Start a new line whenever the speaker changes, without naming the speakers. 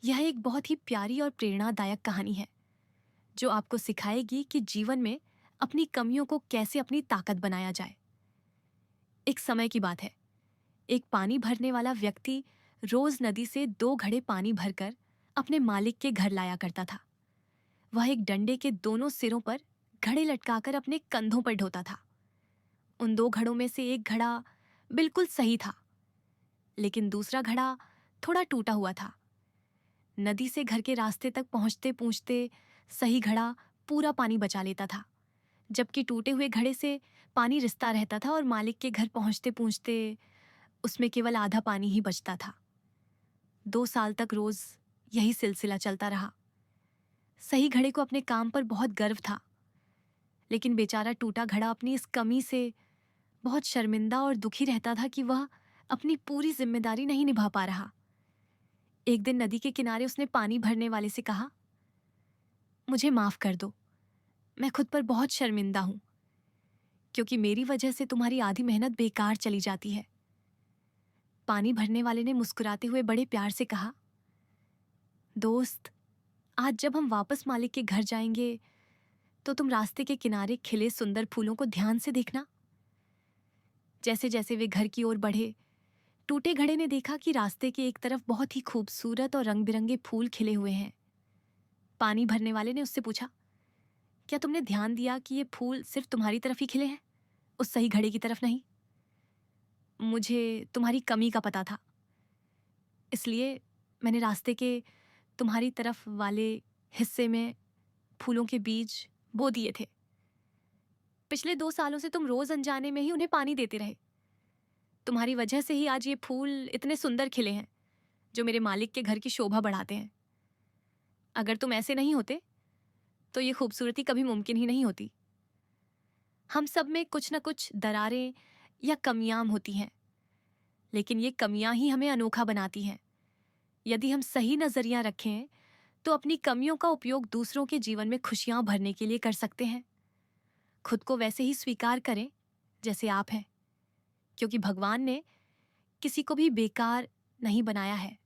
यह एक बहुत ही प्यारी और प्रेरणादायक कहानी है जो आपको सिखाएगी कि जीवन में अपनी कमियों को कैसे अपनी ताकत बनाया जाए। एक समय की बात है। एक पानी भरने वाला व्यक्ति रोज नदी से 2 घड़े पानी भरकर अपने मालिक के घर लाया करता था। वह एक डंडे के दोनों सिरों पर घड़े लटकाकर अपने कंधों पर ढोता था। उन 2 घड़ों में से एक घड़ा बिल्कुल सही था, लेकिन दूसरा घड़ा थोड़ा टूटा हुआ था। नदी से घर के रास्ते तक पहुंचते पहुंचते सही घड़ा पूरा पानी बचा लेता था, जबकि टूटे हुए घड़े से पानी रिसता रहता था और मालिक के घर पहुंचते पहुंचते उसमें केवल आधा पानी ही बचता था। 2 साल तक रोज यही सिलसिला चलता रहा। सही घड़े को अपने काम पर बहुत गर्व था, लेकिन बेचारा टूटा घड़ा अपनी इस कमी से बहुत शर्मिंदा और दुखी रहता था कि वह अपनी पूरी जिम्मेदारी नहीं निभा पा रहा। एक दिन नदी के किनारे उसने पानी भरने वाले से कहा, मुझे माफ कर दो, मैं खुद पर बहुत शर्मिंदा हूं, क्योंकि मेरी वजह से तुम्हारी आधी मेहनत बेकार चली जाती है। पानी भरने वाले ने मुस्कुराते हुए बड़े प्यार से कहा, दोस्त, आज जब हम वापस मालिक के घर जाएंगे तो तुम रास्ते के किनारे खिले सुंदर फूलों को ध्यान से देखना। जैसे जैसे वे घर की ओर बढ़े, टूटे घड़े ने देखा कि रास्ते के एक तरफ बहुत ही खूबसूरत और रंग बिरंगे फूल खिले हुए हैं। पानी भरने वाले ने उससे पूछा, क्या तुमने ध्यान दिया कि ये फूल सिर्फ तुम्हारी तरफ ही खिले हैं, उस सही घड़े की तरफ नहीं? मुझे तुम्हारी कमी का पता था, इसलिए मैंने रास्ते के तुम्हारी तरफ वाले हिस्से में फूलों के बीज बो दिए थे। पिछले 2 सालों से तुम रोज अनजाने में ही उन्हें पानी देते रहे। तुम्हारी वजह से ही आज ये फूल इतने सुंदर खिले हैं, जो मेरे मालिक के घर की शोभा बढ़ाते हैं। अगर तुम ऐसे नहीं होते तो ये खूबसूरती कभी मुमकिन ही नहीं होती। हम सब में कुछ न कुछ दरारें या कमियां होती हैं, लेकिन ये कमियां ही हमें अनोखा बनाती हैं। यदि हम सही नजरिया रखें तो अपनी कमियों का उपयोग दूसरों के जीवन में खुशियां भरने के लिए कर सकते हैं। खुद को वैसे ही स्वीकार करें जैसे आप हैं, क्योंकि भगवान ने किसी को भी बेकार नहीं बनाया है।